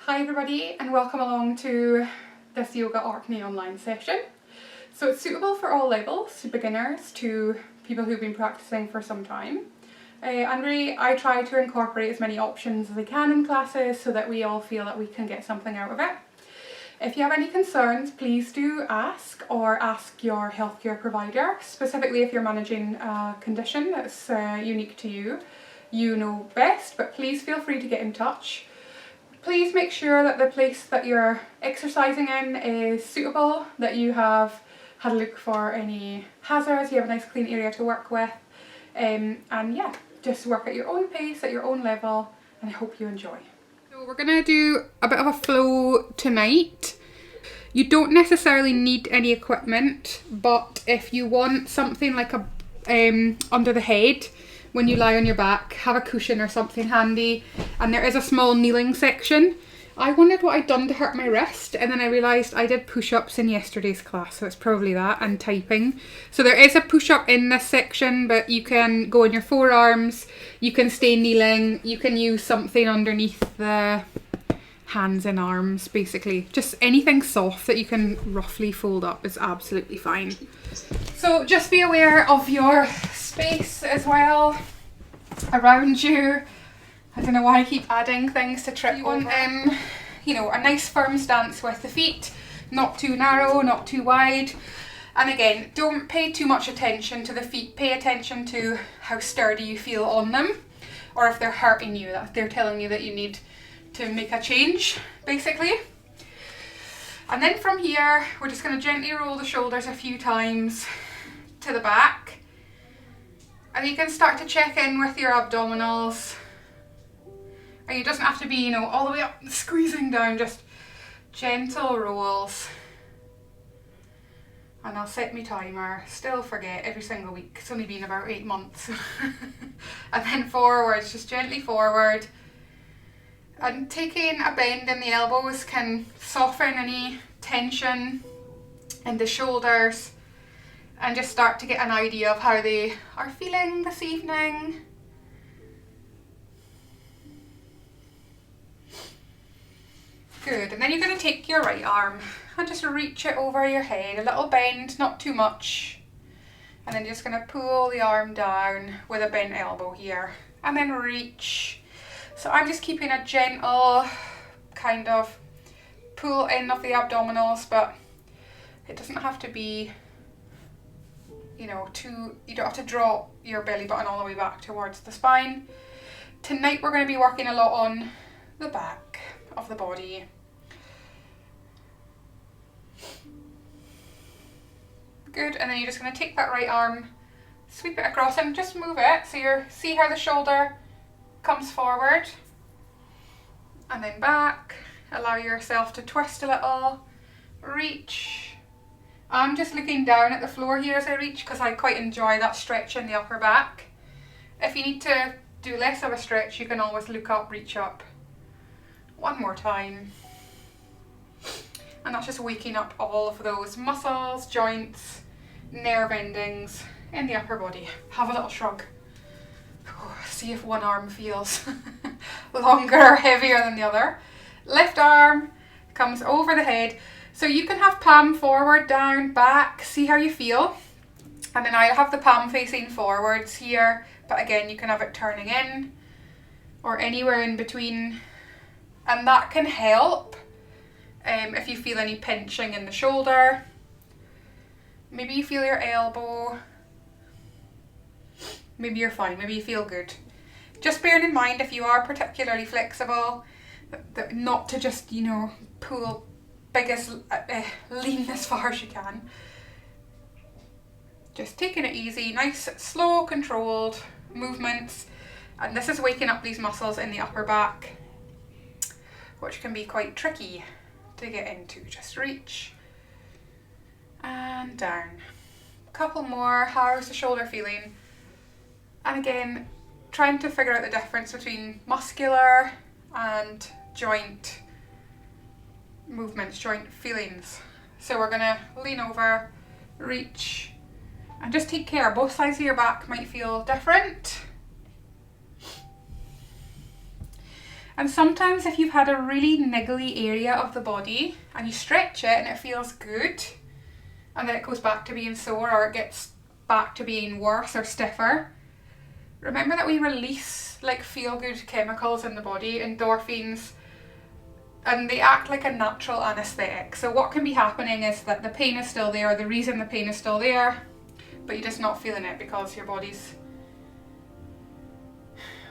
Hi everybody and welcome along to this Yoga Orkney online session. So it's suitable for all levels, to beginners to people who've been practicing for some time. And really I try to incorporate as many options as I can in classes so that we all feel that we can get something out of it. If you have any concerns, please do ask or ask your healthcare provider, specifically if you're managing a condition that's unique to you. You know best, but please feel free to get in touch. Please make sure that the place that you're exercising in is suitable, that you have had a look for any hazards, you have a nice clean area to work with, and yeah, just work at your own pace, at your own level, and I hope you enjoy. So we're going to do a bit of a flow tonight. You don't necessarily need any equipment, but if you want something like a under the head, when you lie on your back, have a cushion or something handy, and there is a small kneeling section. I wondered what I'd done to hurt my wrist, and then I realised I did push-ups in yesterday's class, so it's probably that, and typing. So there is a push-up in this section, but you can go on your forearms, you can stay kneeling, you can use something underneath the hands and arms, basically. Just anything soft that you can roughly fold up is absolutely fine. So just be aware of your space as well around you. I don't know why I keep adding things to trip over. You know, a nice firm stance with the feet, not too narrow, not too wide. And again, don't pay too much attention to the feet. Pay attention to how sturdy you feel on them, or if they're hurting you, that they're telling you that you need to make a change, basically. And then from here, we're just going to gently roll the shoulders a few times to the back. And you can start to check in with your abdominals. And it doesn't have to be, you know, all the way up, squeezing down, just gentle rolls. And I'll set my timer, still forget every single week. It's only been about 8 months. And then forwards, just gently forward. And taking a bend in the elbows can soften any tension in the shoulders and just start to get an idea of how they are feeling this evening. Good, and then you're going to take your right arm and just reach it over your head, a little bend, not too much. And then you're just going to pull the arm down with a bent elbow here and then reach. So I'm just keeping a gentle kind of pull in of the abdominals, but it doesn't have to be, you know, you don't have to drop your belly button all the way back towards the spine. Tonight we're going to be working a lot on the back of the body. Good, and then you're just going to take that right arm, sweep it across and just move it. So see how the shoulder comes forward and then back. Allow yourself to twist a little, reach. I'm just looking down at the floor here as I reach because I quite enjoy that stretch in the upper back. If you need to do less of a stretch, you can always look up, reach up. One more time. And that's just waking up all of those muscles, joints, nerve endings in the upper body. Have a little shrug. See if one arm feels longer or heavier than the other. Left arm comes over the head. So you can have palm forward, down, back, see how you feel. And then I have the palm facing forwards here, but again you can have it turning in or anywhere in between. And that can help if you feel any pinching in the shoulder. Maybe you feel your elbow. Maybe you're fine, maybe you feel good. Just bearing in mind if you are particularly flexible, that not to just, you know, pull big as, lean as far as you can. Just taking it easy, nice, slow, controlled movements. And this is waking up these muscles in the upper back, which can be quite tricky to get into. Just reach and down. A couple more. How's the shoulder feeling? And again, trying to figure out the difference between muscular and joint movements, joint feelings. So we're gonna lean over, reach, and just take care. Both sides of your back might feel different. And sometimes if you've had a really niggly area of the body and you stretch it and it feels good, and then it goes back to being sore or it gets back to being worse or stiffer, remember that we release like feel-good chemicals in the body, endorphins, and they act like a natural anaesthetic. So what can be happening is that the pain is still there, the reason the pain is still there, but you're just not feeling it because your body's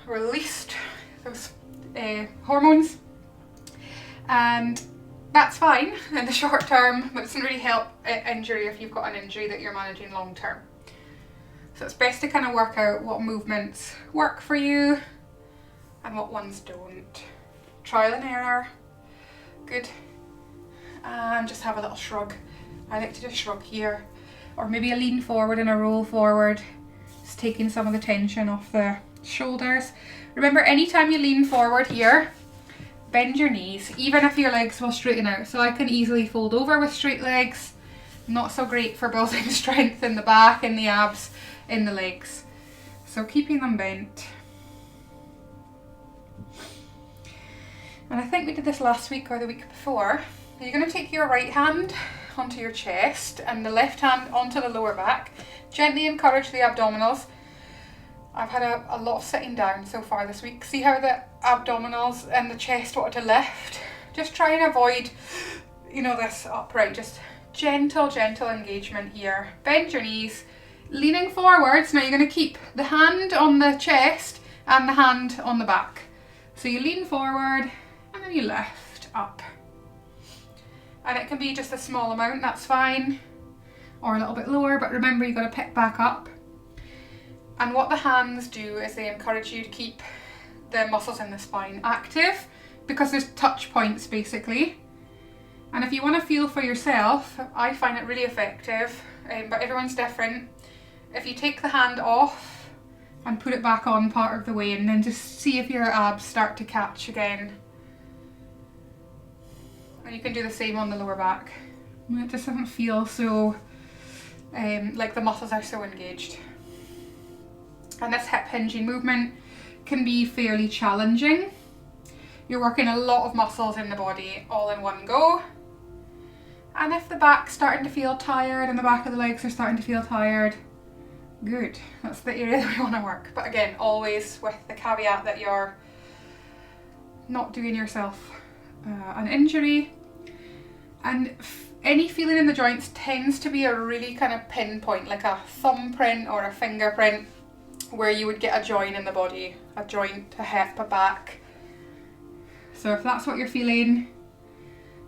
released those hormones, and that's fine in the short term, but it doesn't really help injury if you've got an injury that you're managing long term. So it's best to kind of work out what movements work for you and what ones don't. Trial and error. Good. And just have a little shrug. I like to just shrug here, or maybe a lean forward and a roll forward, just taking some of the tension off the shoulders. Remember, anytime you lean forward here, bend your knees, even if your legs will straighten out. So I can easily fold over with straight legs. Not so great for building strength in the back, in the abs, in the legs. So keeping them bent. And I think we did this last week or the week before. You're going to take your right hand onto your chest and the left hand onto the lower back. Gently encourage the abdominals. I've had a lot of sitting down so far this week. See how the abdominals and the chest wanted to lift? Just try and avoid, you know, this upright. Just gentle engagement here. Bend your knees, leaning forwards. Now you're going to keep the hand on the chest and the hand on the back. So you lean forward and then you lift up. And it can be just a small amount, that's fine. Or a little bit lower, but remember you've got to pick back up. And what the hands do is they encourage you to keep the muscles in the spine active, because there's touch points basically. And if you want to feel for yourself, I find it really effective, but everyone's different. If you take the hand off and put it back on part of the way, and then just see if your abs start to catch again. And you can do the same on the lower back. It just doesn't feel so like the muscles are so engaged. And this hip hinging movement can be fairly challenging. You're working a lot of muscles in the body all in one go. And if the back's starting to feel tired and the back of the legs are starting to feel tired, good. That's the area that we want to work. But again, always with the caveat that you're not doing yourself an injury. And any feeling in the joints tends to be a really kind of pinpoint, like a thumbprint or a fingerprint, where you would get a joint in the body, a joint, a hip, a back. So if that's what you're feeling,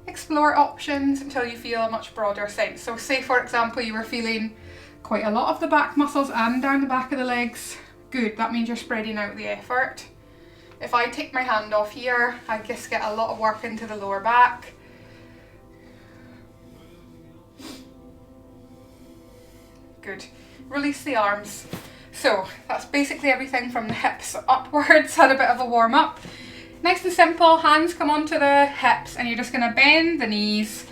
explore options until you feel a much broader sense. So say for example you were feeling quite a lot of the back muscles and down the back of the legs, good, that means you're spreading out the effort. If I take my hand off here, I just get a lot of work into the lower back. Good. Release the arms. So that's basically everything from the hips upwards. Had a bit of a warm up. Nice and simple, hands come onto the hips and you're just going to bend the knees.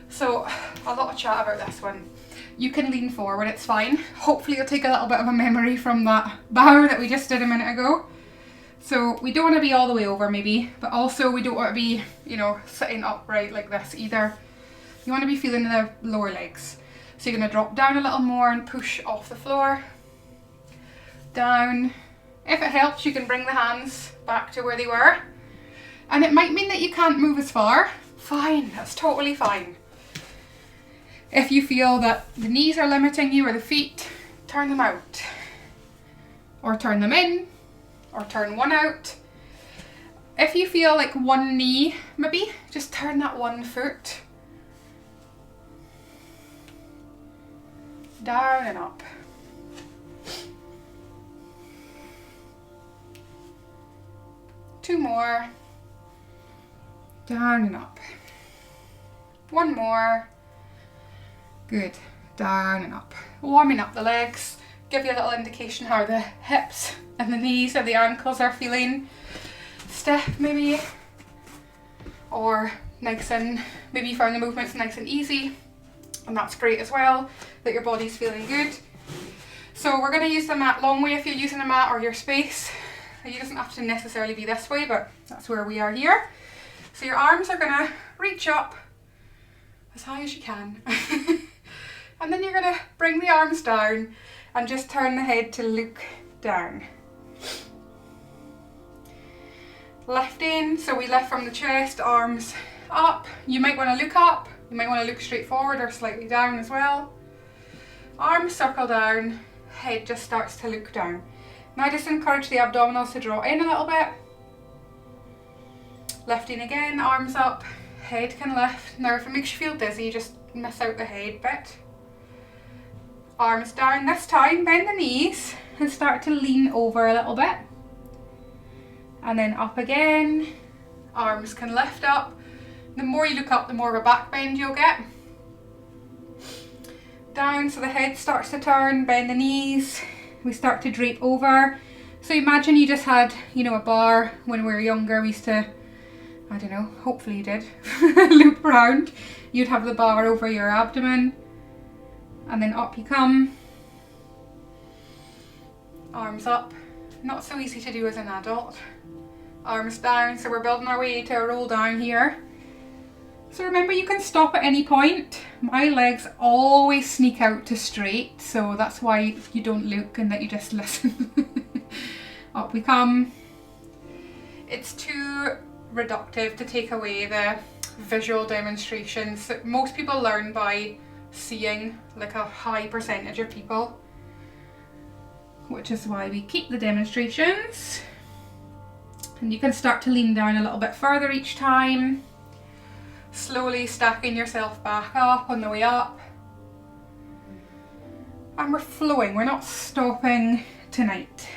So a lot of chat about this one. You can lean forward, it's fine. Hopefully you'll take a little bit of a memory from that bow that we just did a minute ago. So we don't want to be all the way over maybe, but also we don't want to be, you know, sitting upright like this either. You want to be feeling the lower legs. So you're going to drop down a little more and push off the floor. Down. If it helps, you can bring the hands back to where they were. And it might mean that you can't move as far. Fine, that's totally fine. If you feel that the knees are limiting you or the feet, turn them out. Or turn them in, or turn one out. If you feel like one knee, maybe just turn that one foot. Down and up. Two more. Down and up. One more. Good. Down and up. Warming up the legs. Give you a little indication how the hips and the knees or the ankles are feeling. Stiff maybe. Or nice and, maybe you found the movements nice and easy. And that's great as well, that your body's feeling good. So we're going to use the mat long way if you're using a mat or your space. It doesn't have to necessarily be this way, but that's where we are here. So your arms are going to reach up as high as you can. And then you're going to bring the arms down and just turn the head to look down. Lifting, so we lift from the chest, arms up. You might want to look up, you might want to look straight forward or slightly down as well. Arms circle down, head just starts to look down. Now I just encourage the abdominals to draw in a little bit. Lifting again, arms up, head can lift. Now if it makes you feel dizzy, just miss out the head bit. Arms down, this time bend the knees and start to lean over a little bit. And then up again, arms can lift up. The more you look up, the more of a back bend you'll get. Down, so the head starts to turn, bend the knees. We start to drape over. So imagine you just had, you know, a bar when we were younger. We used to, I don't know, hopefully you did, loop round. You'd have the bar over your abdomen. And then up you come. Arms up. Not so easy to do as an adult. Arms down, so we're building our way to a roll down here. So remember, you can stop at any point. My legs always sneak out to straight, so that's why you don't look and that you just listen. Up we come. It's too reductive to take away the visual demonstrations that most people learn by seeing, like a high percentage of people, which is why we keep the demonstrations. And you can start to lean down a little bit further each time, slowly stacking yourself back up on the way up. And we're flowing, we're not stopping tonight.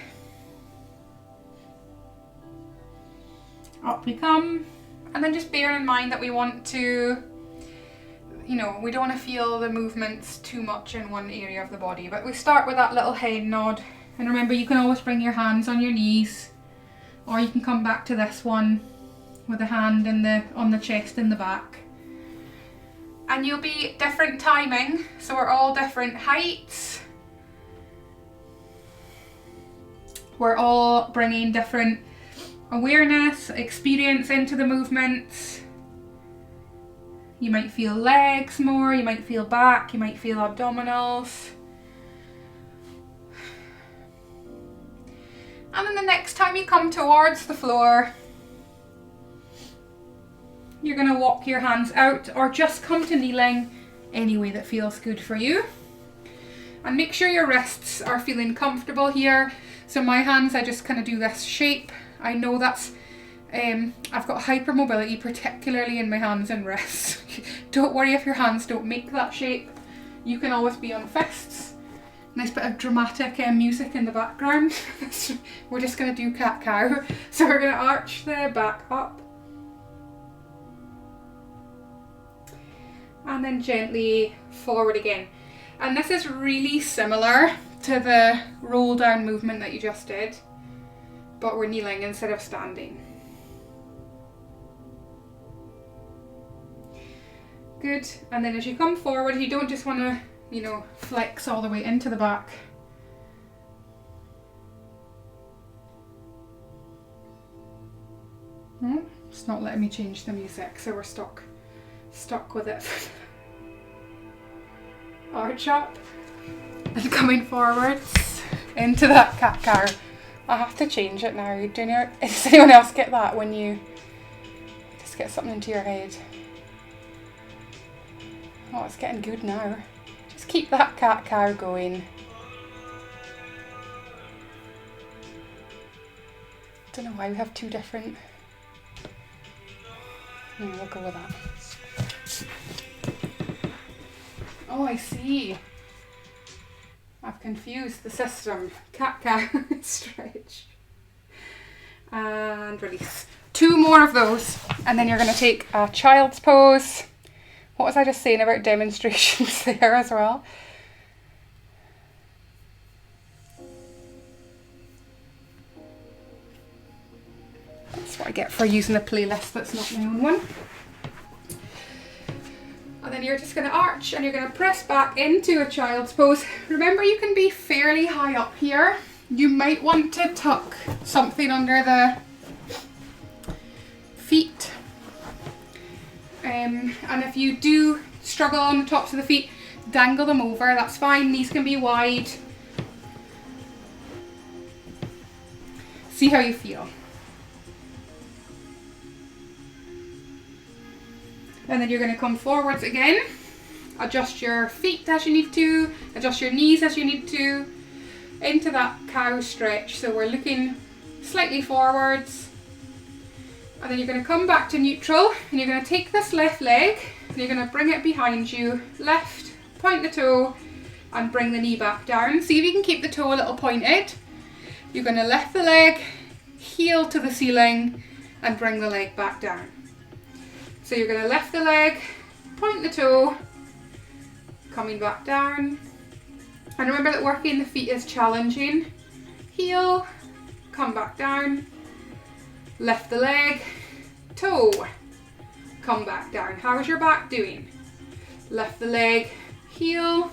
Up we come, and then just bear in mind that we want to, you know, we don't want to feel the movements too much in one area of the body, but we start with that little head nod. And remember, you can always bring your hands on your knees, or you can come back to this one with a hand on the chest in the back. And you'll be different timing, so we're all different heights. We're all bringing different awareness, experience into the movements. You might feel legs more, you might feel back, you might feel abdominals. And then the next time you come towards the floor, you're going to walk your hands out or just come to kneeling any way that feels good for you. And make sure your wrists are feeling comfortable here. So my hands, I just kind of do this shape. I know that's, I've got hypermobility, particularly in my hands and wrists. Don't worry if your hands don't make that shape. You can always be on fists. Nice bit of dramatic music in the background. We're just going to do cat-cow. So we're going to arch the back up. And then gently forward again. And this is really similar to the roll down movement that you just did, but we're kneeling instead of standing. Good. And then as you come forward, you don't just want to, you know, flex all the way into the back. It's not letting me change the music, so we're stuck with it. Arch up and coming forwards into that cat-cow. I have to change it now. Does anyone else get that when you just get something into your head? Oh, it's getting good now. Just keep that cat-cow going. Don't know why we have two different. No, we'll go with that. Oh, I see. I've confused the system. Cat-cow, stretch. And release. 2 more of those. And then you're going to take a child's pose. What was I just saying about demonstrations there as well? That's what I get for using a playlist that's not my own one. And then you're just going to arch and you're going to press back into a child's pose. Remember, you can be fairly high up here. You might want to tuck something under the feet. And if you do struggle on the tops of the feet, dangle them over, that's fine. These can be wide. See how you feel. And then you're going to come forwards again. Adjust your feet as you need to, adjust your knees as you need to, into that cow stretch. So we're looking slightly forwards. And then you're going to come back to neutral, and you're going to take this left leg and you're going to bring it behind you, left, point the toe and bring the knee back down. See if you can keep the toe a little pointed. You're going to lift the leg, heel to the ceiling and bring the leg back down. So you're going to lift the leg, point the toe, coming back down. And remember that working the feet is challenging. Heel, come back down, lift the leg, toe, come back down. How is your back doing? Lift the leg, heel.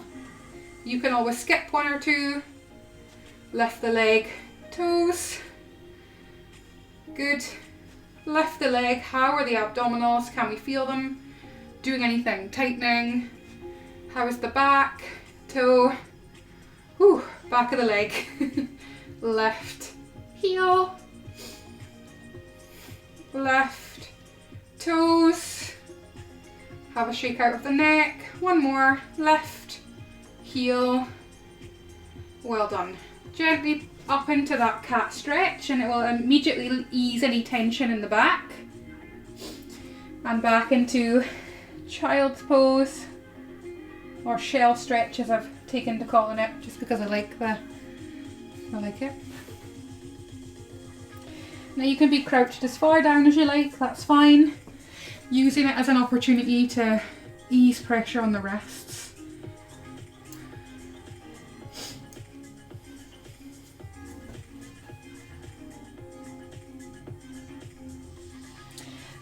You can always skip one or two. Lift the leg, toes. Good. Lift the leg. How are the abdominals? Can we feel them doing anything? Tightening. How is the back? Toe. Whew, back of the leg. Left, heel. Left, toes. Have a shake out of the neck. One more. Left, heel. Well done. Gently up into that cat stretch and it will immediately ease any tension in the back. And back into child's pose, or shell stretch as I've taken to calling it, just because I like it. Now you can be crouched as far down as you like, that's fine. Using it as an opportunity to ease pressure on the wrists.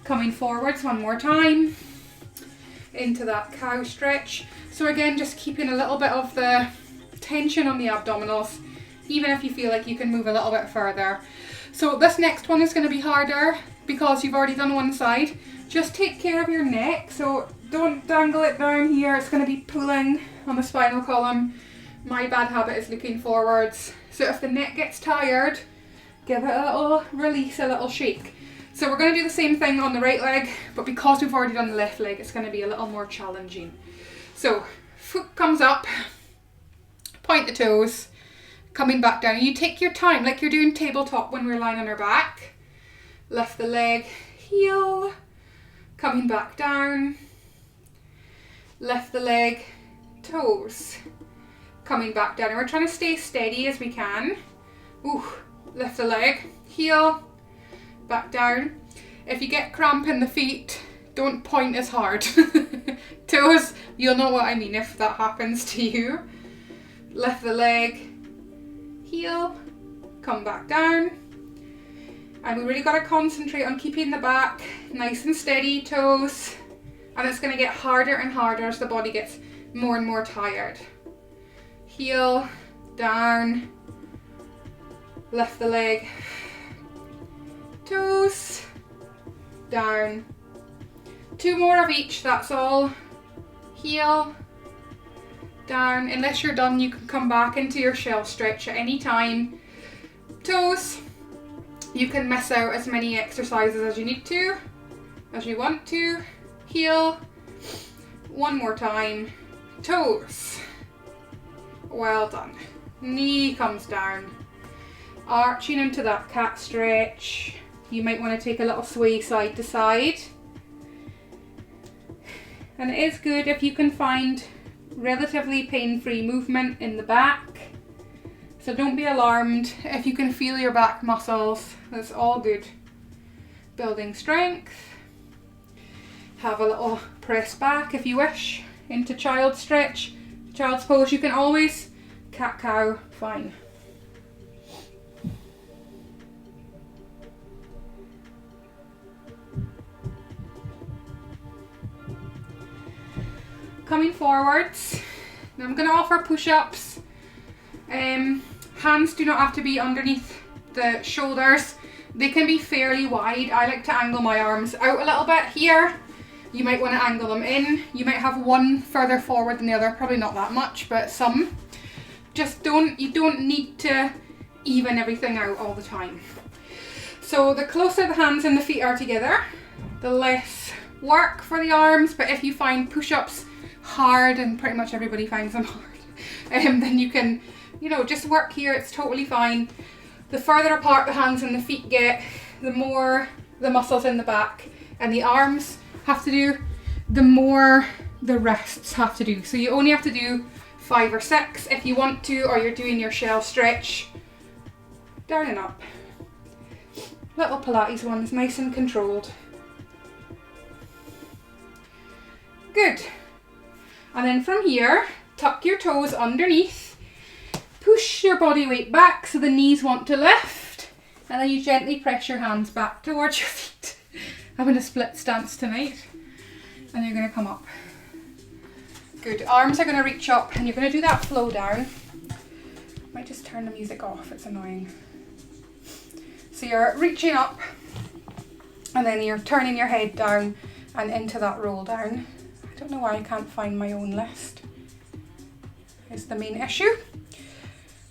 Coming forwards one more time into that cow stretch. So again, just keeping a little bit of the tension on the abdominals, even if you feel like you can move a little bit further. So this next one is going to be harder because you've already done one side. Just take care of your neck, so don't dangle it down here. It's going to be pulling on the spinal column. My bad habit is looking forwards. So if the neck gets tired, give it a little release, a little shake. So we're going to do the same thing on the right leg, but because we've already done the left leg, it's going to be a little more challenging. So foot comes up, point the toes, coming back down. You take your time, like you're doing tabletop when we're lying on our back. Lift the leg, heel, coming back down. Lift the leg, toes, coming back down. And we're trying to stay steady as we can. Ooh, lift the leg, heel, back down. If you get cramp in the feet, don't point as hard. Toes, you'll know what I mean if that happens to you. Lift the leg, heel, come back down. And we really got to concentrate on keeping the back nice and steady, toes. And it's going to get harder and harder as the body gets more and more tired. Heel, down, lift the leg, toes, down. Two more of each, that's all. Heel, down. Unless you're done, you can come back into your shell stretch at any time. Toes, you can miss out as many exercises as you need to, as you want to. Heel, one more time. Toes, well done. Knee comes down, arching into that cat stretch. You might want to take a little sway side to side. And it is good if you can find relatively pain-free movement in the back. So don't be alarmed if you can feel your back muscles. That's all good. Building strength. Have a little press back if you wish into child stretch. Child's pose, you can always cat-cow, fine. Coming forwards. Now I'm going to offer push-ups. Hands do not have to be underneath the shoulders. They can be fairly wide. I like to angle my arms out a little bit here. You might want to angle them in. You might have one further forward than the other, probably not that much, but some. Just you don't need to even everything out all the time. So the closer the hands and the feet are together, the less work for the arms. But if you find push-ups hard, and pretty much everybody finds them hard, then you can, you know, just work here. It's totally fine. The further apart the hands and the feet get, the more the muscles in the back and the arms have to do, the more the wrists have to do. So you only have to do 5 or 6 if you want to, or you're doing your shell stretch. Down and up. Little Pilates ones, nice and controlled. Good. And then from here, tuck your toes underneath. Push your body weight back so the knees want to lift, and then you gently press your hands back towards your feet. I'm in a split stance tonight, and you're going to come up. Good. Arms are going to reach up, and you're going to do that flow down. Might just turn the music off, it's annoying. So you're reaching up, and then you're turning your head down and into that roll down. I don't know why I can't find my own list. Is the main issue.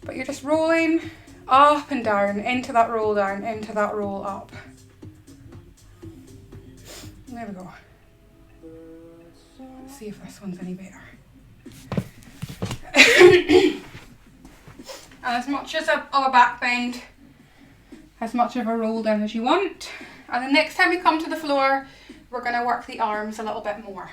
But you're just rolling up and down, into that roll down, into that roll up. There we go. Let's see if this one's any better. And as much as of a back bend, as much of a roll down as you want. And the next time we come to the floor, we're going to work the arms a little bit more.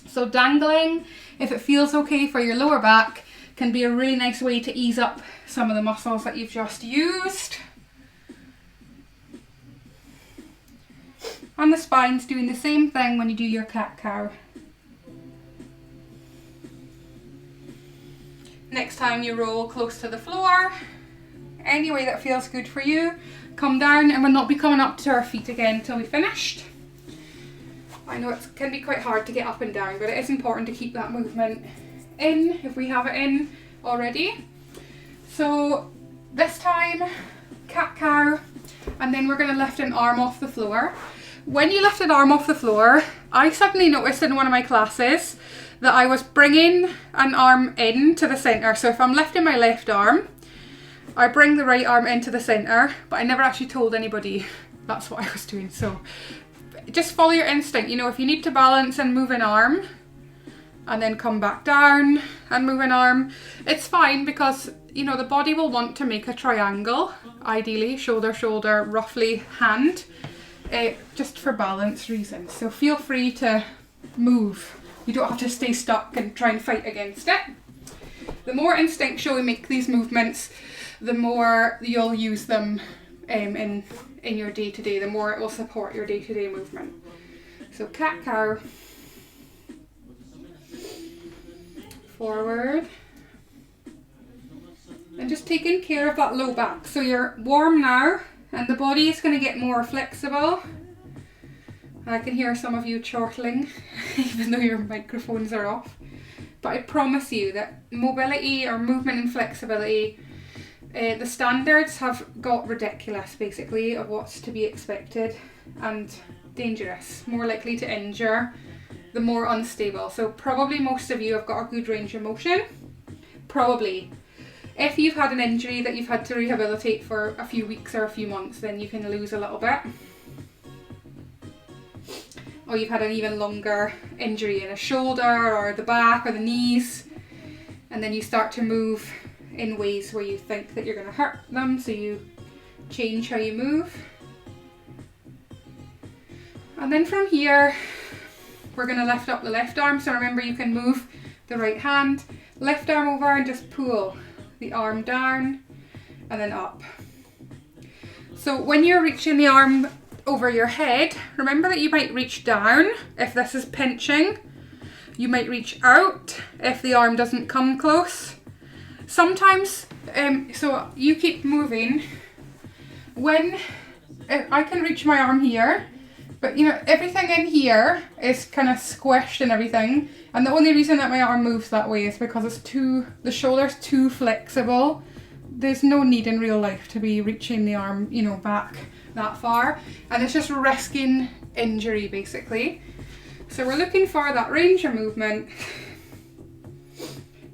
So dangling, if it feels okay for your lower back, can be a really nice way to ease up some of the muscles that you've just used. And the spine's doing the same thing when you do your cat-cow. Next time you roll close to the floor, any way that feels good for you, come down, and we'll not be coming up to our feet again until we finished. I know it can be quite hard to get up and down, but it is important to keep that movement in if we have it in already. So this time, cat-cow, and then we're going to lift an arm off the floor. When you lift an arm off the floor, I suddenly noticed in one of my classes that I was bringing an arm in to the centre. So if I'm lifting my left arm, I bring the right arm into the centre, but I never actually told anybody that's what I was doing. So just follow your instinct. You know, if you need to balance and move an arm and then come back down and move an arm, it's fine, because, you know, the body will want to make a triangle, ideally shoulder, shoulder, roughly hand, just for balance reasons. So feel free to move. You don't have to stay stuck and try and fight against it. The more instinctual we make these movements, the more you'll use them in your day-to-day, the more it will support your day-to-day movement. So cat-cow, forward, and just taking care of that low back. So you're warm now, and the body is going to get more flexible. I can hear some of you chortling, even though your microphones are off. But I promise you that mobility or movement and flexibility, the standards have got ridiculous, basically, of what's to be expected, and dangerous, more likely to injure, the more unstable. So probably most of you have got a good range of motion. Probably. If you've had an injury that you've had to rehabilitate for a few weeks or a few months, then you can lose a little bit. Or you've had an even longer injury in a shoulder or the back or the knees, and then you start to move in ways where you think that you're going to hurt them, so you change how you move. And then from here, we're going to lift up the left arm. So remember, you can move the right hand, left arm over, and just pull the arm down and then up. So when you're reaching the arm over your head, remember that you might reach down if this is pinching. You might reach out if the arm doesn't come close. Sometimes, so you keep moving. When I can reach my arm here, But you know, everything in here is kind of squished and everything. And the only reason that my arm moves that way is because the shoulder's too flexible. There's no need in real life to be reaching the arm, you know, back that far. And it's just risking injury basically. So we're looking for that range of movement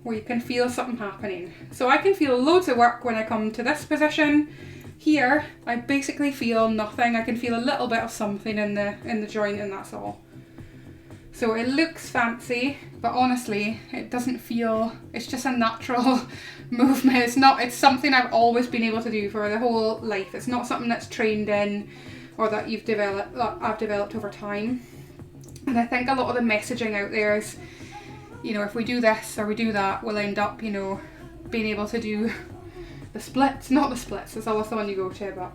where you can feel something happening. So I can feel loads of work when I come to this position. Here, I basically feel nothing. I can feel a little bit of something in the joint, and that's all. So it looks fancy, but honestly, it doesn't feel, it's just a natural movement. It's something I've always been able to do for the whole life. It's not something that's trained in or that I've developed over time. And I think a lot of the messaging out there is, you know, if we do this or we do that, we'll end up, you know, being able to do the splits, not the splits, it's always the one you go to, but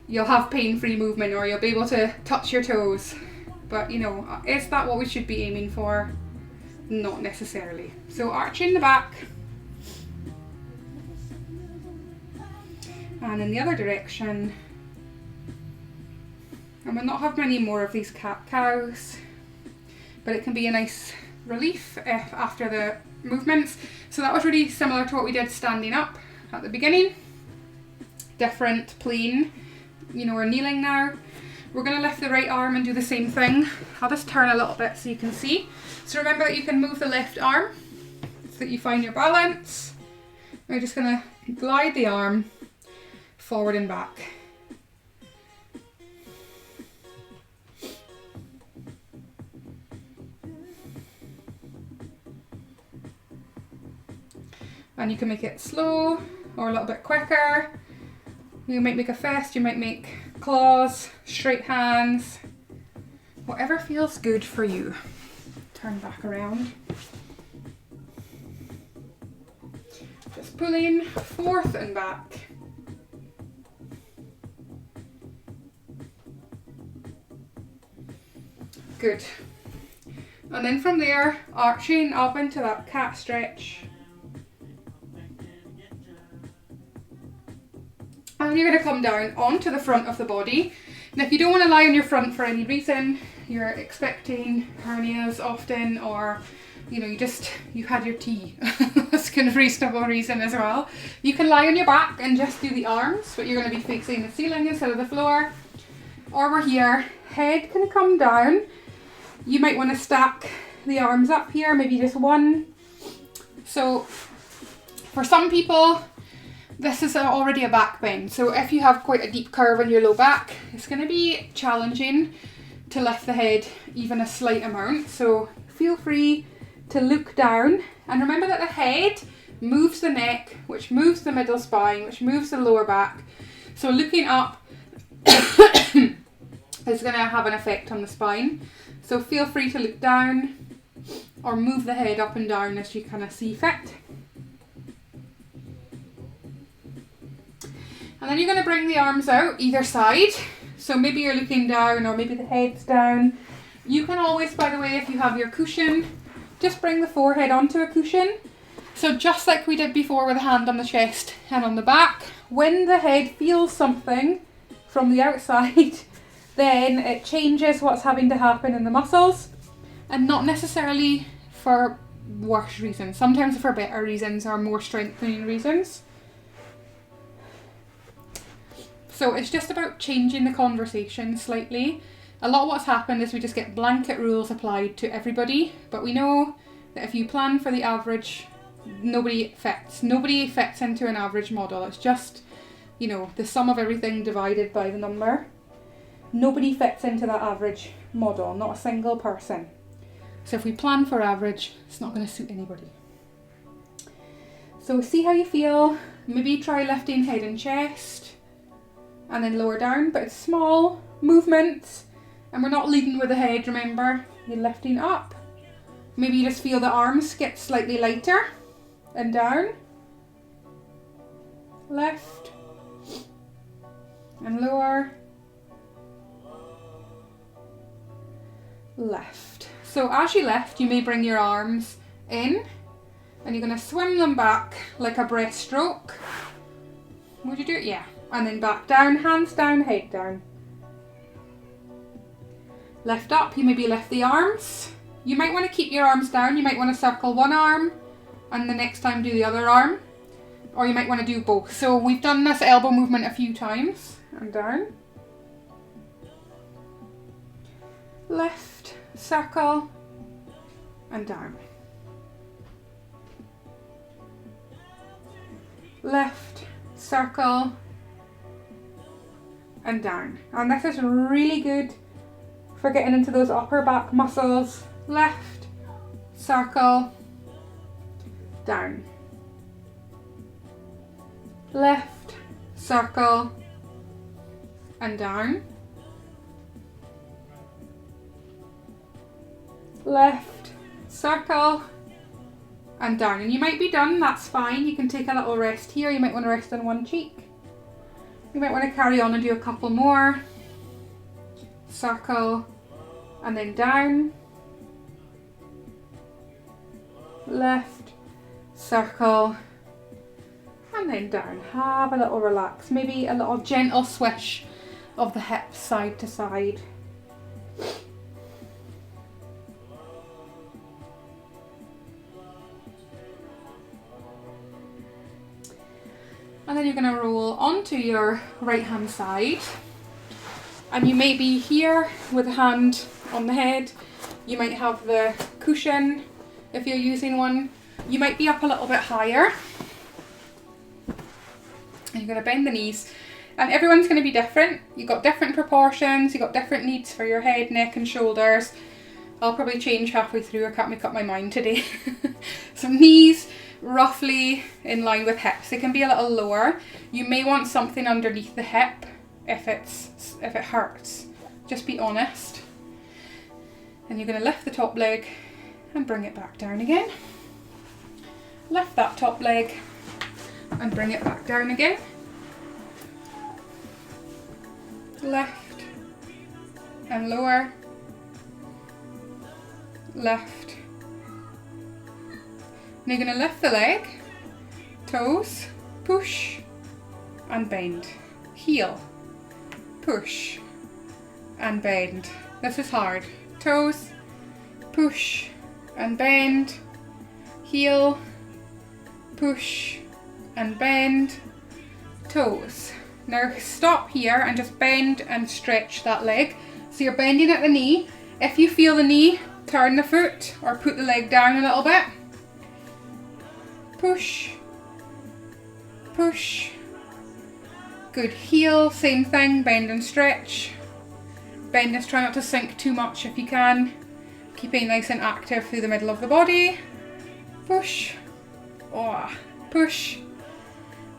you'll have pain-free movement or you'll be able to touch your toes. But you know, is that what we should be aiming for? Not necessarily. So arching the back. And in the other direction. And we'll not have many more of these cat-cows, but it can be a nice relief after the movements. So that was really similar to what we did standing up at the beginning. Different plane. You know, we're kneeling now. We're going to lift the right arm and do the same thing. I'll just turn a little bit so you can see. So remember that you can move the left arm so that you find your balance. We're just going to glide the arm forward and back. And you can make it slow or a little bit quicker. You might make a fist, you might make claws, straight hands, whatever feels good for you. Turn back around. Just pulling forth and back. Good. And then from there, arching up into that cat stretch. And you're going to come down onto the front of the body. And if you don't want to lie on your front for any reason, you're expecting hernias often, or you know, you had your tea. That's kind of reasonable reason as well. You can lie on your back and just do the arms, but you're going to be facing the ceiling instead of the floor. Or we're here, head can come down. You might want to stack the arms up here, maybe just one. So for some people, this is already a back bend. So if you have quite a deep curve in your low back, it's going to be challenging to lift the head even a slight amount. So feel free to look down, and remember that the head moves the neck, which moves the middle spine, which moves the lower back. So looking up is going to have an effect on the spine. So feel free to look down or move the head up and down as you kind of see fit. And then you're going to bring the arms out either side. So maybe you're looking down, or maybe the head's down. You can always, by the way, if you have your cushion, just bring the forehead onto a cushion. So just like we did before with a hand on the chest and on the back, when the head feels something from the outside, then it changes what's having to happen in the muscles, and not necessarily for worse reasons. Sometimes for better reasons or more strengthening reasons. So it's just about changing the conversation slightly. A lot of what's happened is we just get blanket rules applied to everybody, but we know that if you plan for the average, nobody fits. Nobody fits into an average model. It's just, you know, the sum of everything divided by the number. Nobody fits into that average model, not a single person. So if we plan for average, it's not going to suit anybody. So see how you feel. Maybe try lifting head and chest, and then lower down, but it's small movements, and we're not leading with the head, remember. You're lifting up. Maybe you just feel the arms get slightly lighter, and down. Lift, and lower. Lift. So as you lift, you may bring your arms in, and you're going to swim them back like a breaststroke. Would you do it? Yeah. And then back down, hands down, head down. Lift up, you maybe lift the arms. You might want to keep your arms down, you might want to circle one arm and the next time do the other arm. Or you might want to do both. So we've done this elbow movement a few times. And down. Lift, circle, and down. Lift, circle, and down. And this is really good for getting into those upper back muscles. Lift, circle, down. Lift, circle, and down. Lift, circle, and down. And you might be done, that's fine. You can take a little rest here. You might want to rest on one cheek. You might want to carry on and do a couple more. Circle, and then down. Lift, circle, and then down. Have a little relax. Maybe a little gentle swish of the hips side to side. And then you're going to roll onto your right hand side. And you may be here with a hand on the head. You might have the cushion if you're using one. You might be up a little bit higher. And you're going to bend the knees. And everyone's going to be different. You've got different proportions. You've got different needs for your head, neck and shoulders. I'll probably change halfway through. I can't make up my mind today. So knees roughly in line with hips. They can be a little lower. You may want something underneath the hip if it hurts. Just be honest. And you're going to lift the top leg and bring it back down again. Lift that top leg and bring it back down again. Lift and lower. Lift. And you're going to lift the leg, toes, push and bend. Heel, push and bend. This is hard. Toes, push and bend. Heel, push and bend. Toes. Now stop here and just bend and stretch that leg. So you're bending at the knee. If you feel the knee, turn the foot or put the leg down a little bit. Push, push. Good. Heel, same thing, bend and stretch. Bend this, try not to sink too much if you can. Keeping nice and active through the middle of the body. Push, push,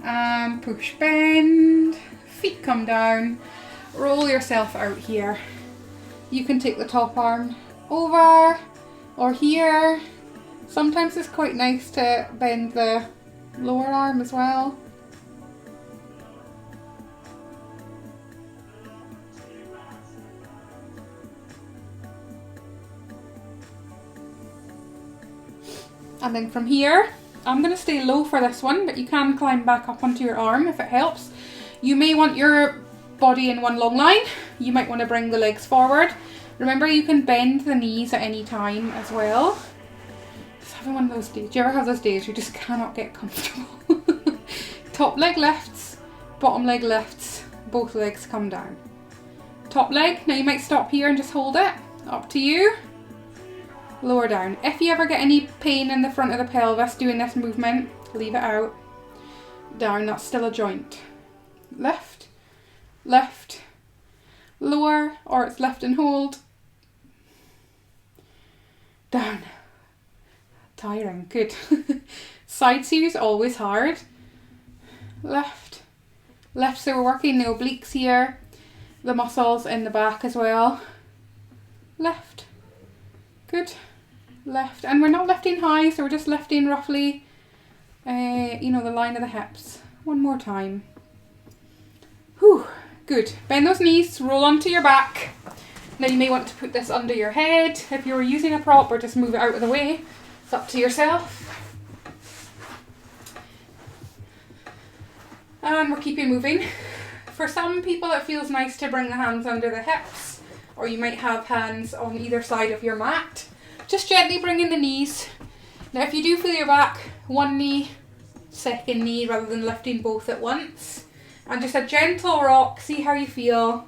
and push, bend. Feet come down. Roll yourself out here. You can take the top arm over or here. Sometimes it's quite nice to bend the lower arm as well. And then from here, I'm going to stay low for this one, but you can climb back up onto your arm if it helps. You may want your body in one long line. You might want to bring the legs forward. Remember, you can bend the knees at any time as well. Just having one of those days. Do you ever have those days you just cannot get comfortable? Top leg lifts, bottom leg lifts, both legs come down. Top leg, now you might stop here and just hold it. Up to you. Lower down. If you ever get any pain in the front of the pelvis doing this movement, leave it out. Down, that's still a joint. Lift, lift, lower, or it's lift and hold. Down. Tiring, good. Side series, always hard. Lift, lift, so we're working the obliques here, the muscles in the back as well. Lift, good. Lift, and we're not lifting high, so we're just lifting roughly, the line of the hips. One more time. Whew, good. Bend those knees, roll onto your back. Now you may want to put this under your head if you were using a prop, or just move it out of the way. It's up to yourself. And we're keeping moving. For some people it feels nice to bring the hands under the hips or you might have hands on either side of your mat. Just gently bring in the knees. Now if you do feel your back, one knee, second knee, rather than lifting both at once. And just a gentle rock, see how you feel.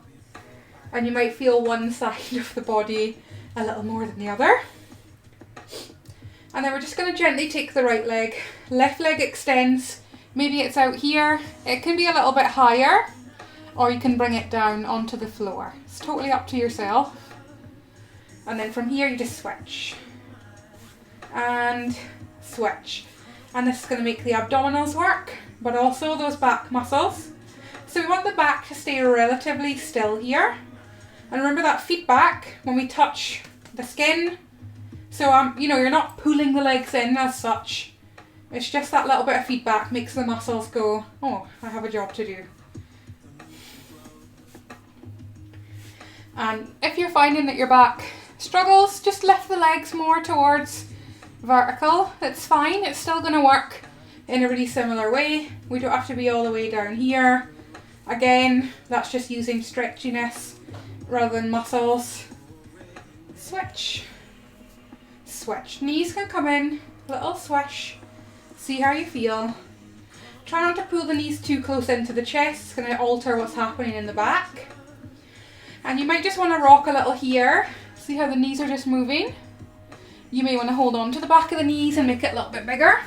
And you might feel one side of the body a little more than the other. And then we're just going to gently take the right leg. Left leg extends. Maybe it's out here. It can be a little bit higher, or you can bring it down onto the floor. It's totally up to yourself. And then from here you just switch. And switch. And this is going to make the abdominals work, but also those back muscles. So we want the back to stay relatively still here. And remember that feedback when we touch the skin. So you know, you're not pulling the legs in as such. It's just that little bit of feedback makes the muscles go, oh, I have a job to do. And if you're finding that your back struggles, just lift the legs more towards vertical. It's fine, it's still going to work in a really similar way. We don't have to be all the way down here. Again, that's just using stretchiness rather than muscles. Switch, switch. Knees can come in, little swish. See how you feel. Try not to pull the knees too close into the chest. It's going to alter what's happening in the back. And you might just want to rock a little here. See how the knees are just moving? You may want to hold on to the back of the knees and make it a little bit bigger.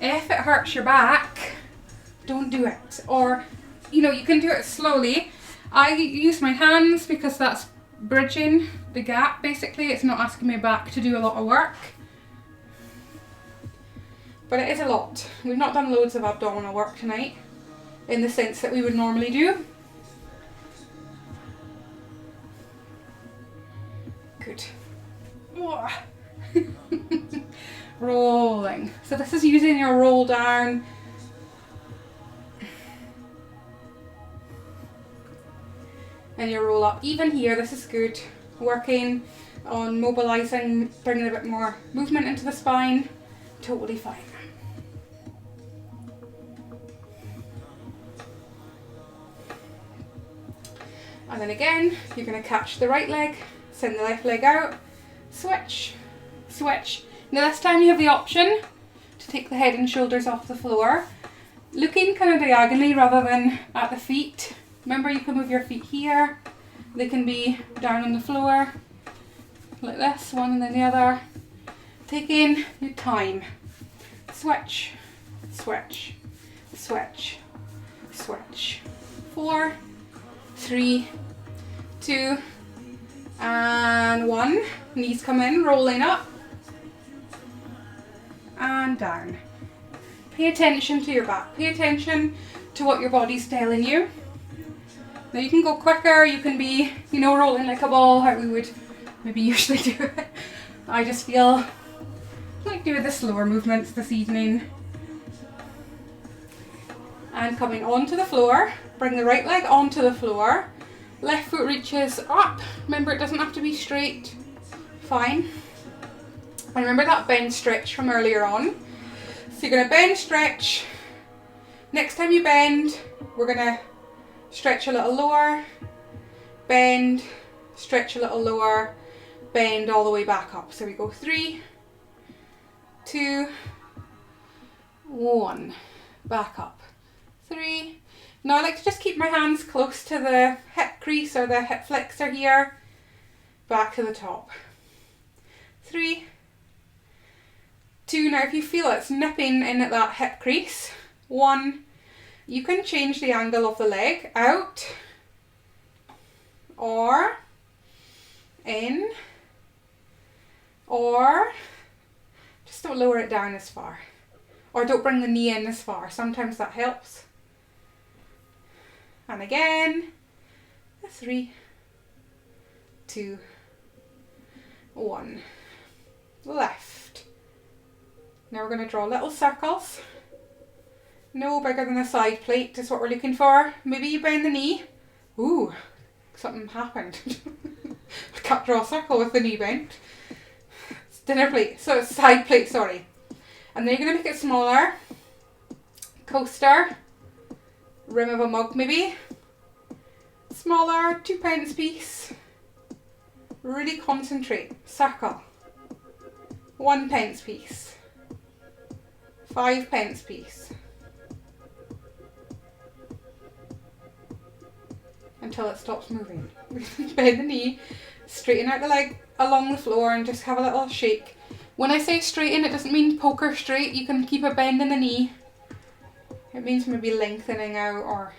If it hurts your back, don't do it. Or, you know, you can do it slowly. I use my hands because that's bridging the gap basically. It's not asking my back to do a lot of work. But it is a lot. We've not done loads of abdominal work tonight in the sense that we would normally do. Good. Rolling. So this is using your roll down. And your roll up. Even here, this is good. Working on mobilising, bringing a bit more movement into the spine. Totally fine. And then again, you're going to catch the right leg, send the left leg out, switch, switch. Now this time you have the option to take the head and shoulders off the floor, looking kind of diagonally rather than at the feet. Remember, you can move your feet here, they can be down on the floor, like this, one and then the other. Taking your time. Switch, switch, switch, switch. 4, 3, 2, and 1. Knees come in, rolling up and down. Pay attention to your back. Pay attention to what your body's telling you. Now you can go quicker, you can be, you know, rolling like a ball, how we would maybe usually do it. I just feel like doing the slower movements this evening. And coming onto the floor, bring the right leg onto the floor. Left foot reaches up. Remember, it doesn't have to be straight. Fine. And remember that bend stretch from earlier on. So you're going to bend, stretch. Next time you bend, we're going to stretch a little lower, bend, stretch a little lower, bend all the way back up. So we go 3, 2, 1, back up. 3. Now I like to just keep my hands close to the hip crease or the hip flexor here, back to the top. 3, 2. Now if you feel it's nipping in at that hip crease, 1. You can change the angle of the leg out or in, or just don't lower it down as far, or don't bring the knee in as far. Sometimes that helps. And again, 3, 2, 1, left. Now we're going to draw little circles. No bigger than a side plate is what we're looking for. Maybe you bend the knee. Ooh, something happened. I can't draw a circle with the knee bent. It's dinner plate, so it's side plate, sorry. And then you're going to make it smaller. Coaster. Rim of a mug maybe. Smaller, 2 pence piece. Really concentrate. Circle. 1 pence piece. 5 pence piece. Until it stops moving. Bend the knee, straighten out the leg along the floor and just have a little shake. When I say straighten, it doesn't mean poker straight. You can keep a bend in the knee. It means maybe lengthening out or...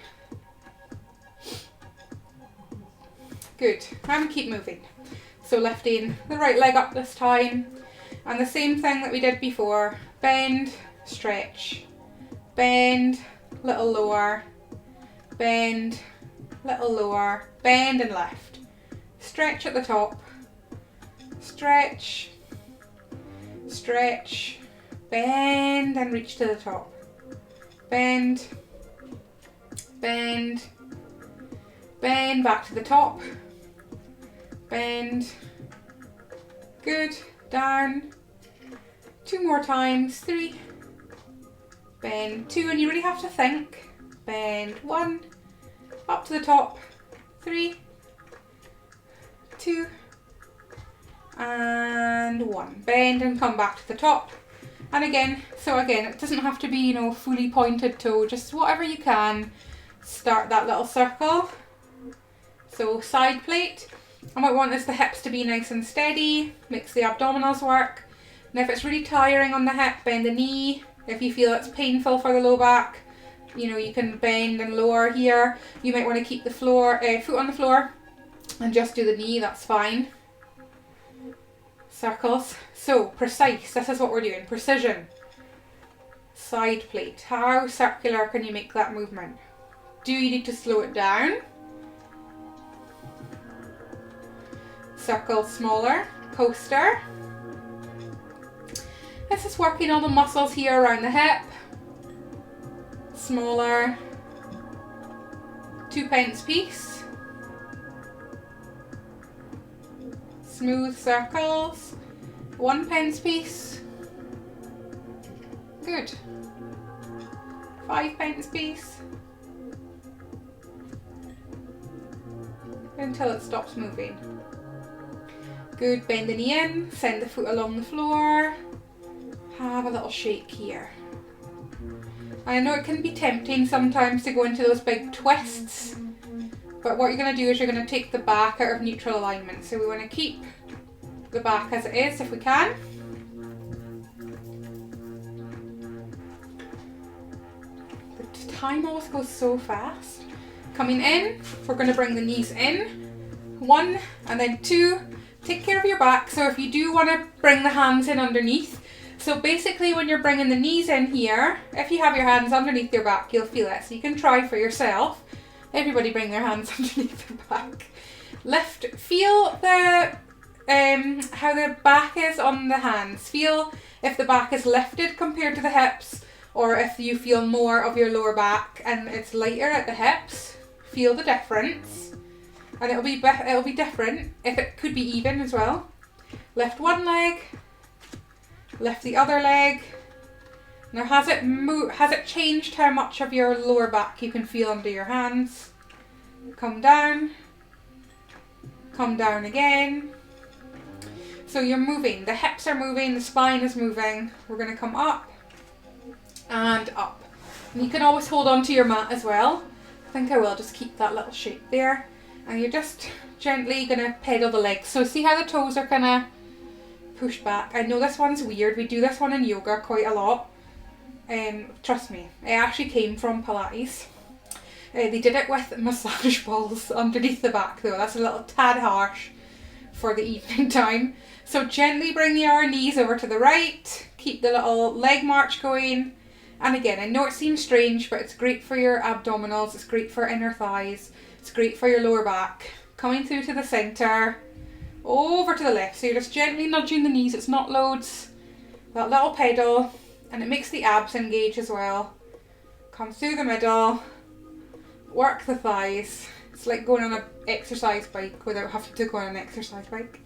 Good. And keep moving. So lifting the right leg up this time. And the same thing that we did before. Bend, stretch. Bend, little lower. Bend, little lower. Bend and lift. Stretch at the top. Stretch. Stretch. Bend and reach to the top. Bend. Bend. Bend back to the top. Bend. Good. Down. 2 more times. 3. Bend. 2. And you really have to think. Bend. 1. Up to the top. 3. 2. And 1. Bend and come back to the top. And again, it doesn't have to be, you know, fully pointed toe, just whatever you can. Start that little circle. So side plate. I might want the hips to be nice and steady, makes the abdominals work. And if it's really tiring on the hip, bend the knee. If you feel it's painful for the low back, you know, you can bend and lower here. You might want to keep the floor, foot on the floor and just do the knee, that's fine. Circles. So precise, this is what we're doing. Precision. Side plate. How circular can you make that movement? Do you need to slow it down? Circle smaller. Coaster. This is working all the muscles here around the hip. Smaller. 2 pence piece. Smooth circles. 1 pence piece. Good. 5 pence piece. Until it stops moving. Good. Bend the knee in. Send the foot along the floor. Have a little shake here. I know it can be tempting sometimes to go into those big twists, but what you're going to do is you're going to take the back out of neutral alignment. So we want to keep the back as it is if we can. The time always goes so fast. Coming in, we're going to bring the knees in. 1 and then 2. Take care of your back. So if you do want to bring the hands in underneath, so basically when you're bringing the knees in here, if you have your hands underneath your back, you'll feel it. So you can try for yourself. Everybody bring their hands underneath their back. Lift, feel the how the back is on the hands. Feel if the back is lifted compared to the hips, or if you feel more of your lower back and it's lighter at the hips. Feel the difference. And it'll be different if it could be even as well. Lift one leg. Lift the other leg. Now has it changed how much of your lower back you can feel under your hands? Come down. Come down again. So you're moving. The hips are moving, the spine is moving. We're going to come up and up. And you can always hold on to your mat as well. I think I will just keep that little shape there. And you're just gently going to pedal the legs. So see how the toes are kind of pushed back. I know this one's weird. We do this one in yoga quite a lot. Trust me, it actually came from Pilates. They did it with massage balls underneath the back though. That's a little tad harsh for the evening time. So gently bring your knees over to the right. Keep the little leg march going. And again, I know it seems strange, but it's great for your abdominals. It's great for inner thighs. It's great for your lower back. Coming through to the centre. Over to the left. So you're just gently nudging the knees. It's not loads. That little pedal. And it makes the abs engage as well. Come through the middle. Work the thighs. It's like going on an exercise bike without having to go on an exercise bike.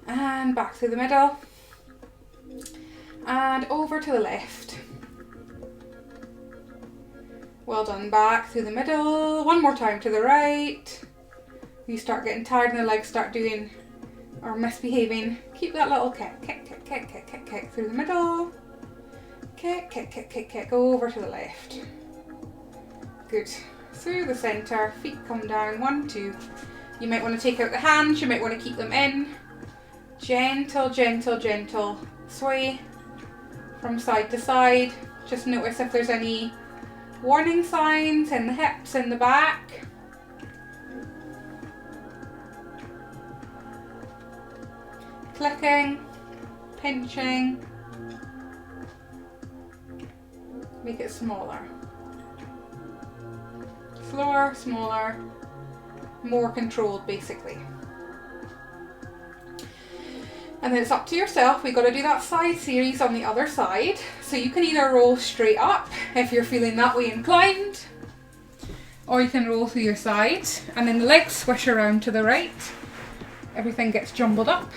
And back through the middle. And over to the left. Well done. Back through the middle. One more time to the right. You start getting tired and the legs start doing or misbehaving, keep that little kick, kick, kick, kick, kick, kick, kick through the middle. Kick, kick, kick, kick, kick, over to the left. Good. Through the centre, feet come down, 1, 2. You might want to take out the hands, you might want to keep them in. Gentle, gentle, gentle sway from side to side. Just notice if there's any warning signs in the hips, in the back. Clicking, pinching. Make it smaller. Slower, smaller, more controlled basically. And then it's up to yourself. We've got to do that side series on the other side. So you can either roll straight up if you're feeling that way inclined, or you can roll through your side and then the legs swish around to the right. Everything gets jumbled up.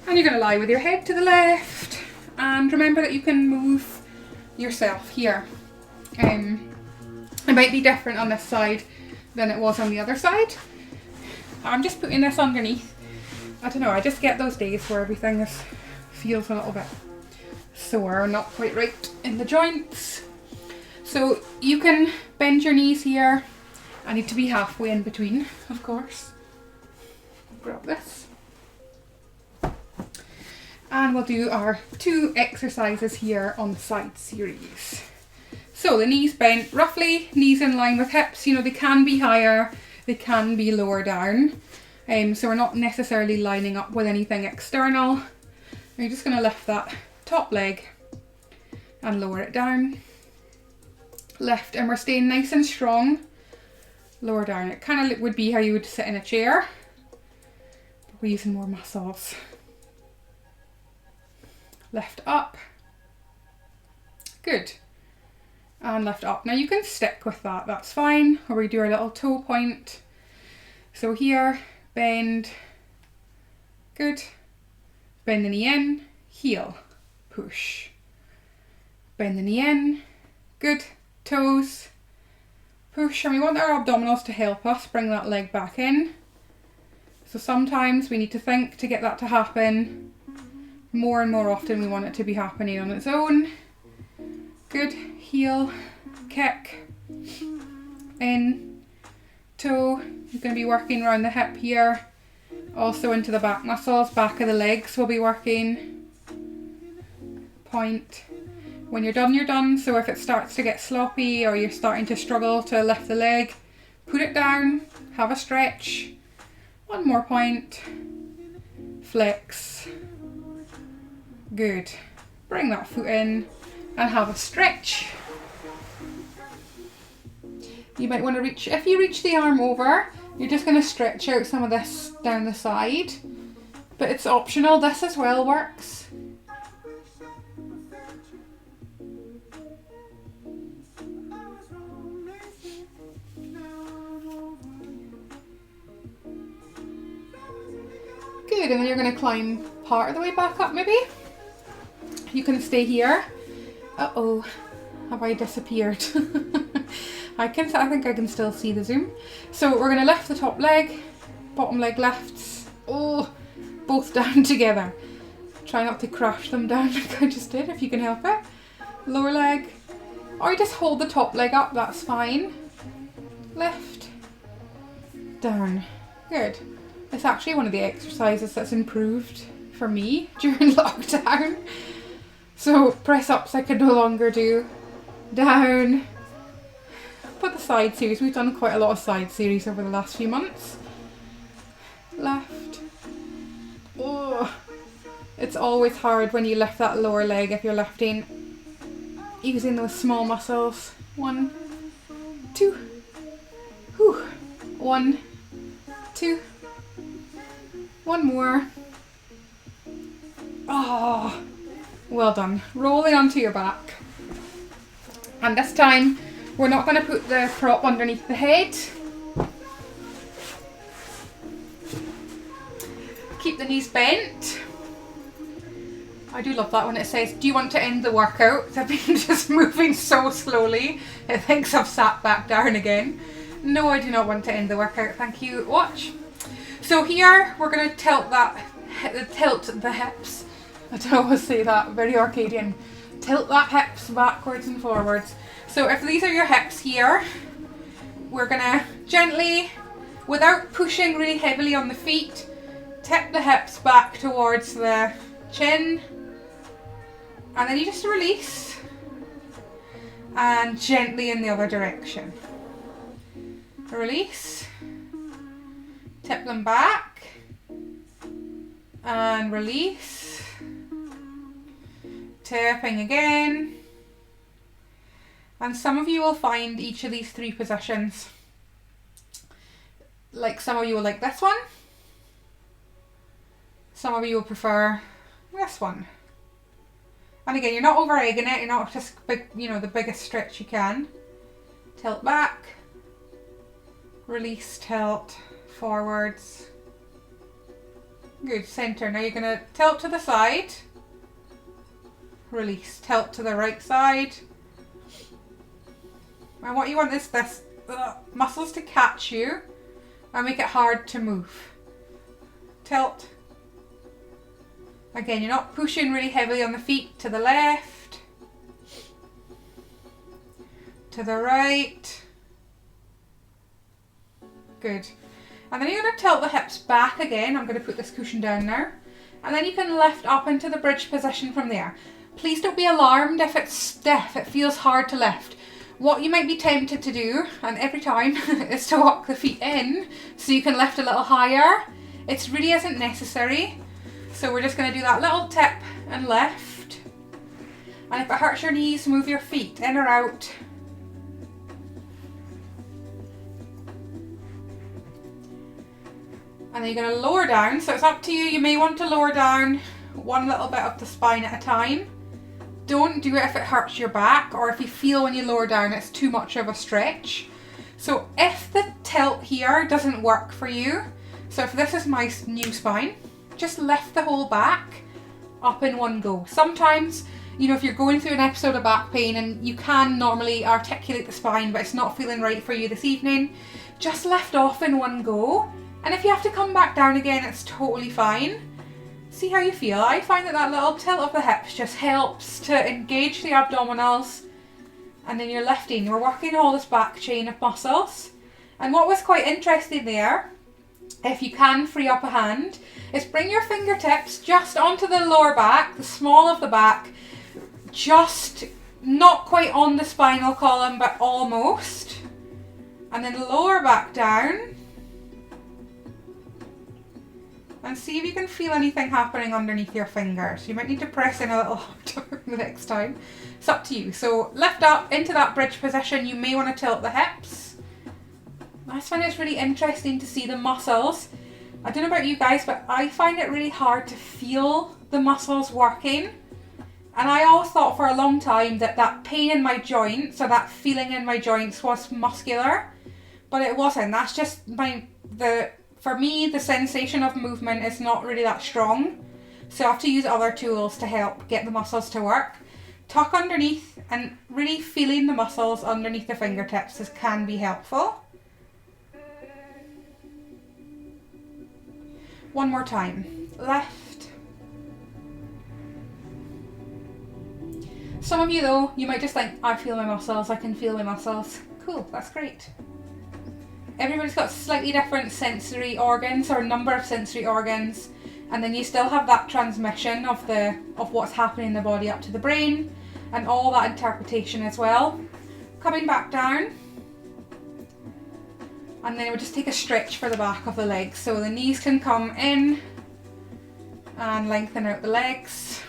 And you're going to lie with your head to the left. And remember that you can move yourself here. It might be different on this side than it was on the other side. I'm just putting this underneath. I don't know, I just get those days where everything feels a little bit sore, not quite right in the joints. So you can bend your knees here. I need to be halfway in between, of course. Grab this. And we'll do our 2 exercises here on the side series. So the knees bent roughly, knees in line with hips. You know, they can be higher, they can be lower down. So we're not necessarily lining up with anything external. You're just going to lift that top leg and lower it down. Lift, and we're staying nice and strong. Lower down. It kind of would be how you would sit in a chair, but we're using more muscles. Lift up. Good. And lift up. Now you can stick with that, that's fine. Or we do our little toe point. So here, bend. Good. Bend the knee in, heel, push. Bend the knee in. Good. Toes. Push. And we want our abdominals to help us bring that leg back in. So sometimes we need to think to get that to happen. More and more often we want it to be happening on its own. Good. Heel, kick, in, toe. You're going to be working around the hip here. Also into the back muscles, back of the legs will be working. Point. When you're done, you're done. So if it starts to get sloppy or you're starting to struggle to lift the leg, put it down, have a stretch. One more point. Flex. Good. Bring that foot in and have a stretch. You might want to reach, if you reach the arm over, you're just going to stretch out some of this down the side, but it's optional. This as well works. Good, and then you're going to climb part of the way back up maybe. You can stay here. Uh-oh, have I disappeared? I think I can still see the zoom. So we're going to lift the top leg, bottom leg lifts. Oh, both down together. Try not to crash them down like I just did, if you can help it. Lower leg, or you just hold the top leg up, that's fine. Lift, down. Good. It's actually one of the exercises that's improved for me during lockdown. So press ups I could no longer do. Down. Put the side series. We've done quite a lot of side series over the last few months. Left. Oh, it's always hard when you lift that lower leg if you're lifting using those small muscles. 1, 2. Whew. 1, 2. One more. Oh, well done. Rolling onto your back. And this time we're not going to put the prop underneath the head. Keep the knees bent. I do love that when it says, do you want to end the workout? I've been just moving so slowly. It thinks I've sat back down again. No, I do not want to end the workout, thank you. Watch. So here we're going to tilt the hips. I don't always say that, very Arcadian. Tilt that hips backwards and forwards. So if these are your hips here, we're going to gently, without pushing really heavily on the feet, tip the hips back towards the chin, and then you just release and gently in the other direction. Release, tip them back and release, tipping again. And some of you will find each of these three positions, like some of you will like this one, some of you will prefer this one. And again, you're not over egging it, you're not just big, you know, the biggest stretch you can. Tilt back, release, tilt, forwards. Good, centre. Now you're going to tilt to the side, release, tilt to the right side. And what you want is this muscles to catch you and make it hard to move. Tilt. Again, you're not pushing really heavily on the feet. To the left, to the right. Good. And then you're going to tilt the hips back again. I'm going to put this cushion down now. And then you can lift up into the bridge position from there. Please don't be alarmed if it's stiff, it feels hard to lift. What you might be tempted to do, and every time, is to walk the feet in so you can lift a little higher. It really isn't necessary. So we're just going to do that little tip and lift. And if it hurts your knees, move your feet in or out. And then you're going to lower down. So it's up to you. You may want to lower down one little bit of the spine at a time. Don't do it if it hurts your back or if you feel when you lower down it's too much of a stretch. So if the tilt here doesn't work for you, so if this is my new spine, just lift the whole back up in one go. Sometimes, you know, if you're going through an episode of back pain and you can normally articulate the spine but it's not feeling right for you this evening, just lift off in one go. And if you have to come back down again, it's totally fine. See how you feel. I find that that little tilt of the hips just helps to engage the abdominals, and then you're lifting. We're working all this back chain of muscles. And what was quite interesting there, if you can free up a hand, is bring your fingertips just onto the lower back, the small of the back, just not quite on the spinal column, but almost. And then lower back down. And see if you can feel anything happening underneath your fingers. You might need to press in a little harder the next time. It's up to you. So lift up into that bridge position. You may want to tilt the hips. I find it's really interesting to see the muscles. I don't know about you guys, but I find it really hard to feel the muscles working. And I always thought for a long time that that pain in my joints, or that feeling in my joints, was muscular. But it wasn't. That's just for me, the sensation of movement is not really that strong. So I have to use other tools to help get the muscles to work. Tuck underneath and really feeling the muscles underneath the fingertips can be helpful. One more time. Lift. Some of you though, you might just think, I feel my muscles, I can feel my muscles. Cool, that's great. Everybody's got slightly different sensory organs, or number of sensory organs, and then you still have that transmission of what's happening in the body up to the brain, and all that interpretation as well. Coming back down, and then we'll just take a stretch for the back of the legs, so the knees can come in and lengthen out the legs,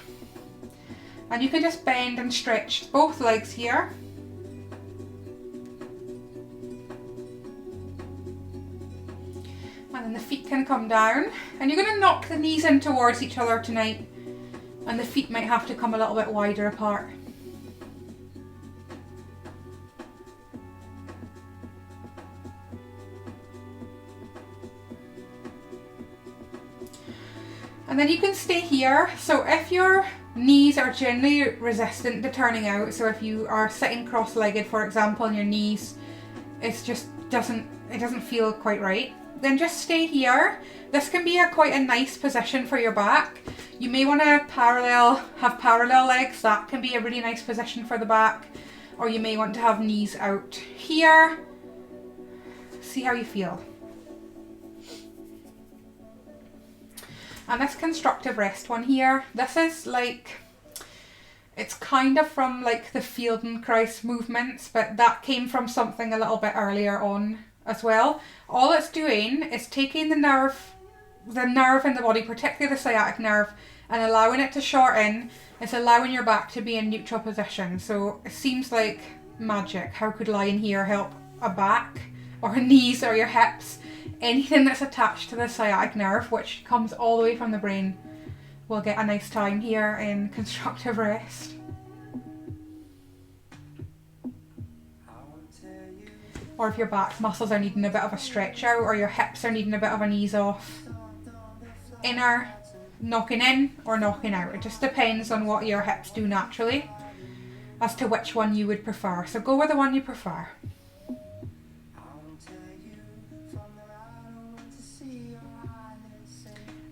and you can just bend and stretch both legs here. And then the feet can come down, and you're going to knock the knees in towards each other tonight, and the feet might have to come a little bit wider apart. And then you can stay here. So if your knees are generally resistant to turning out, so if you are sitting cross-legged for example and your knees, it's just doesn't feel quite right, then just stay here. This can be quite a nice position for your back. You may want to have parallel legs. That can be a really nice position for the back. Or you may want to have knees out here. See how you feel. And this constructive rest one here, this is like, it's kind of from like the Feldenkrais movements, but that came from something a little bit earlier on as well. All it's doing is taking the nerve in the body, particularly the sciatic nerve, and allowing it to shorten. It's allowing your back to be in neutral position. So it seems like magic. How could lying here help a back or knees or your hips? Anything that's attached to the sciatic nerve, which comes all the way from the brain, will get a nice time here in constructive rest. Or if your back muscles are needing a bit of a stretch out, or your hips are needing a bit of an ease off. Inner knocking in or knocking out. It just depends on what your hips do naturally as to which one you would prefer. So go with the one you prefer.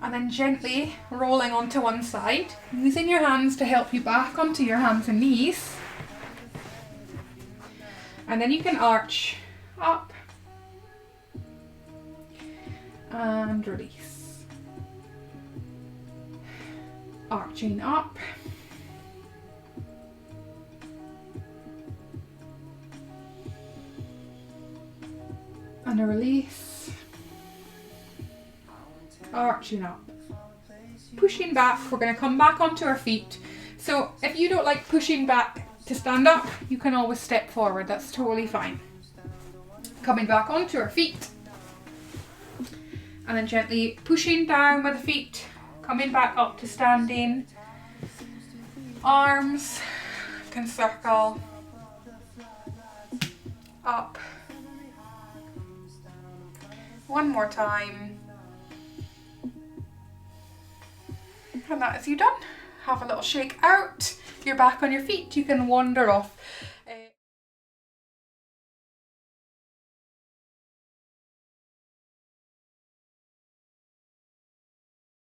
And then gently rolling onto one side, using your hands to help you back onto your hands and knees. And then you can arch up and release. Arching up. And a release. Arching up. Pushing back. We're going to come back onto our feet. So if you don't like pushing back to stand up, you can always step forward. That's totally fine. Coming back onto our feet. And then gently pushing down with the feet. Coming back up to standing. Arms can circle up. One more time. And that is you done. Have a little shake out. You're back on your feet. You can wander off